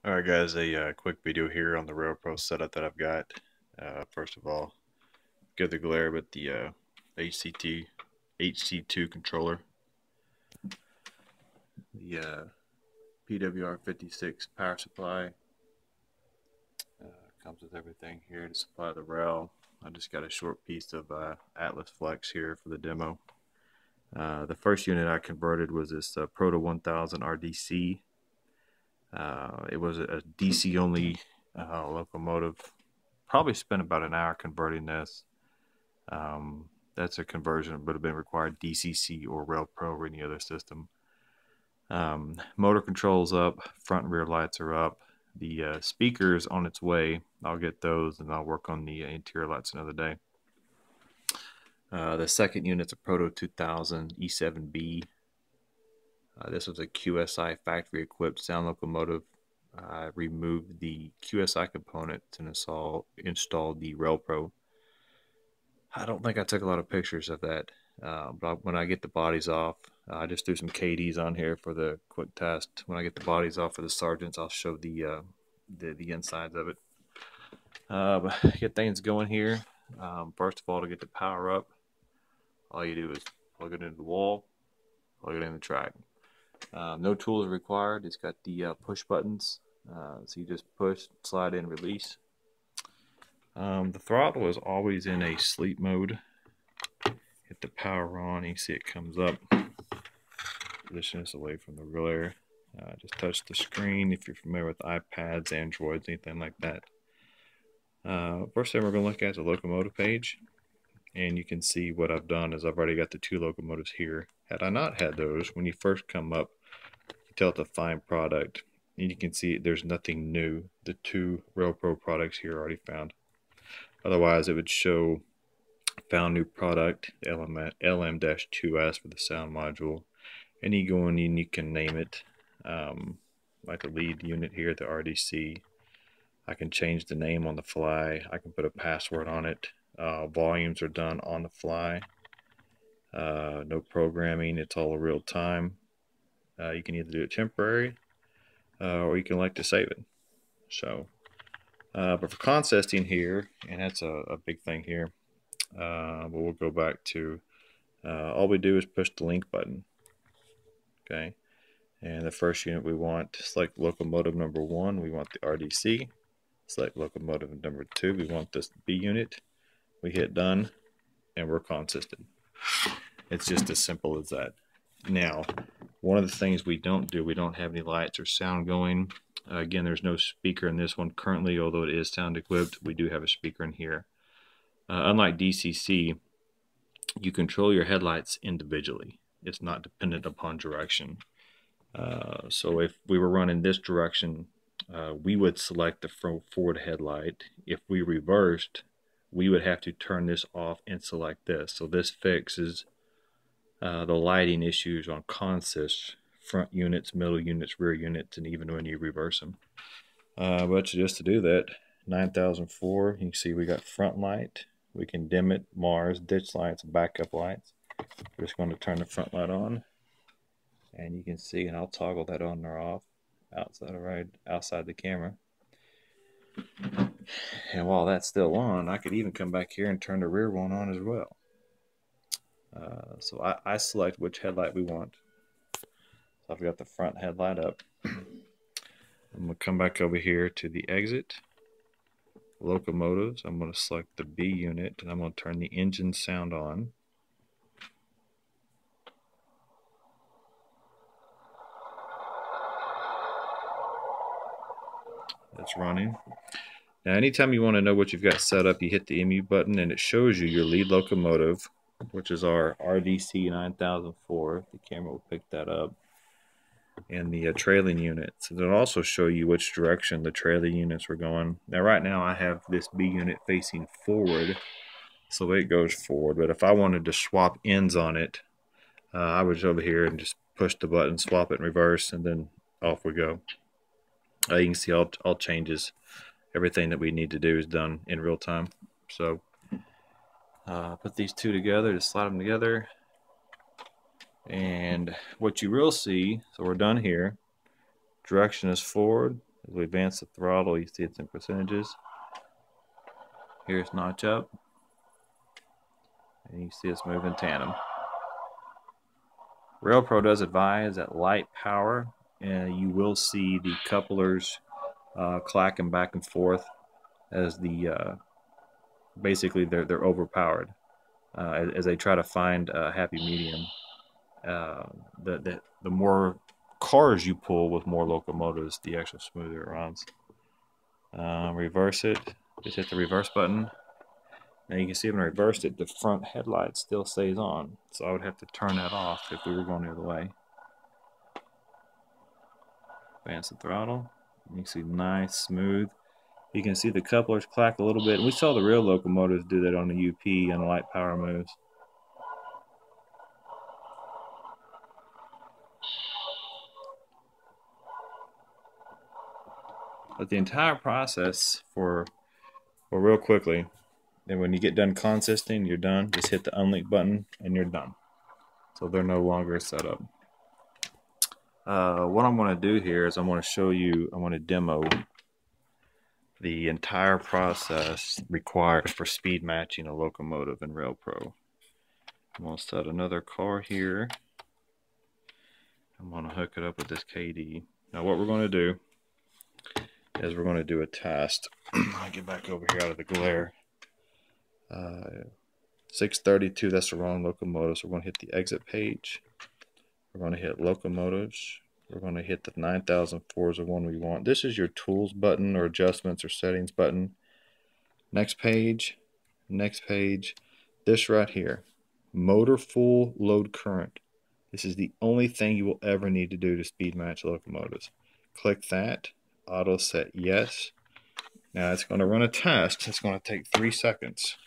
Alright guys, a quick video here on the RailPro setup that I've got. First of all, give the glare with the HC2 controller. The PWR56 power supply comes with everything here to supply the rail. I just got a short piece of Atlas Flex here for the demo. The first unit I converted was this Proto 1000 RDC. It was a DC only locomotive. Probably spent about an hour converting this. That's a conversion that would have been required DCC or RailPro or any other system. Motor controls up, front and rear lights are up. The speakers on its way. I'll get those and I'll work on the interior lights another day. The second unit's a Proto 2000 E7B. This was a QSI factory equipped sound locomotive. I removed the QSI components and installed the RailPro. I don't think I took a lot of pictures of that, but when I get the bodies off, I just threw some KDs on here for the quick test. When I get the bodies off for the sergeants, I'll show the insides of it. But get things going here. First of all, to get the power up, all you do is plug it into the wall, plug it in the track. No tools are required. It's got the push buttons, so you just push, slide in, release. The throttle is always in a sleep mode. Hit the power on, you can see it comes up. Position this away from the glare. Just touch the screen if you're familiar with iPads, Androids, anything like that. First thing we're going to look at is the locomotive page. And you can see what I've done is I've already got the two locomotives here. Had I not had those, when you first come up, you tell it to find product. And you can see there's nothing new. The two RailPro products here are already found. Otherwise, it would show found new product, LM-2S for the sound module. And you go in and you can name it. Like the lead unit here, the RDC. I can change the name on the fly. I can put a password on it. Volumes are done on the fly. No programming. It's all real time. You can either do it temporary or you can elect to save it. So, but for consisting here, and that's a big thing here, but we'll go back to all we do is push the link button. Okay, and the first unit we want, select locomotive number 1, we want the RDC. Select locomotive number 2, we want this B unit. We hit done, and we're consisted. It's just as simple as that. Now, one of the things we don't do, we don't have any lights or sound going. Again, there's no speaker in this one currently, although it is sound equipped. We do have a speaker in here. Unlike DCC, you control your headlights individually. It's not dependent upon direction. So if we were running this direction, we would select the forward headlight. If we reversed, we would have to turn this off and select this. So this fixes the lighting issues on consist, front units, middle units, rear units, and even when you reverse them. But just to do that, 9004, you can see we got front light. We can dim it, Mars, ditch lights, backup lights. We're just going to turn the front light on. And you can see, and I'll toggle that on or off outside the camera. And while that's still on, I could even come back here and turn the rear one on as well. So I select which headlight we want. So I've got the front headlight up. I'm going to come back over here to the exit. Locomotives. I'm going to select the B unit and I'm going to turn the engine sound on. That's running. Now, anytime you want to know what you've got set up, you hit the MU button and it shows you your lead locomotive, which is our RDC 9004. The camera will pick that up. And the trailing units. It'll also show you which direction the trailing units were going. Now, right now, I have this B unit facing forward, so it goes forward. But if I wanted to swap ends on it, I would go over here and just push the button, swap it in reverse, and then off we go. You can see all changes. Everything that we need to do is done in real time. So put these two together, just slide them together. And what you will see, so we're done here. Direction is forward, As we advance the throttle, you see it's in percentages. Here's notch up, and you see it's moving tandem. RailPro does advise at light power, and you will see the couplers clacking back and forth as the basically they're overpowered as they try to find a happy medium. The more cars you pull with more locomotives, the extra smoother it runs. Reverse it. Just hit the reverse button. Now you can see when I reversed it, the front headlight still stays on. So I would have to turn that off if we were going the other way. Advance the throttle. You can see nice, smooth. You can see the couplers clack a little bit. We saw the real locomotives do that on the UP and the light power moves. But the entire process for real quickly, and when you get done consisting, you're done. Just hit the unlink button and you're done. So they're no longer set up. What I'm going to do here is I'm going to show you, I'm going to demo the entire process required for speed matching a locomotive in RailPro. I'm going to set another car here. I'm going to hook it up with this KD. Now what we're going to do is we're going to do a test. I'll get back over here out of the glare. 632, that's the wrong locomotive, so we're going to hit the exit page. We're going to hit locomotives. We're going to hit the 9004 is the one we want. This is your tools button or adjustments or settings button. Next page. Next page. This right here. Motor full load current. This is the only thing you will ever need to do to speed match locomotives. Click that. Auto set yes. Now it's going to run a test. It's going to take 3 seconds.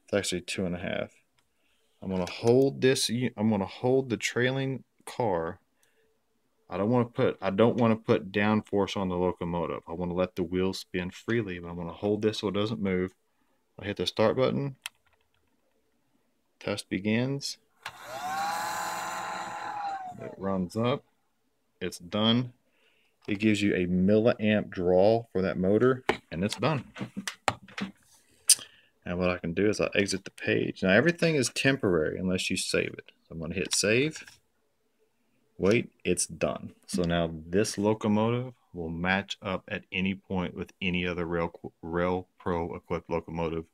It's actually 2.5. I'm going to hold this. I'm going to hold the trailing car. I don't want to put downforce on the locomotive. I want to let the wheels spin freely, but I'm going to hold this so it doesn't move. I hit the start button. Test begins. It runs up. It's done. It gives you a milliamp draw for that motor, and it's done. And what I can do is I'll exit the page. Now everything is temporary unless you save it. So I'm going to hit save. Wait, it's done. So now this locomotive will match up at any point with any other RailPro equipped locomotive,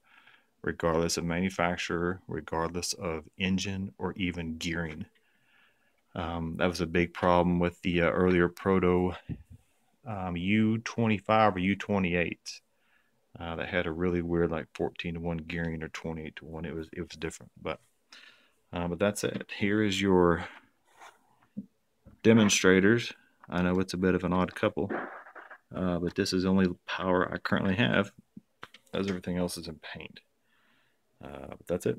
regardless of manufacturer, regardless of engine, or even gearing. That was a big problem with the earlier proto U25 or U28 that had a really weird like 14-to-1 gearing or 28-to-1. It was different, but that's it. Here is your demonstrators. I know it's a bit of an odd couple, but this is the only power I currently have, as everything else is in paint. But that's it.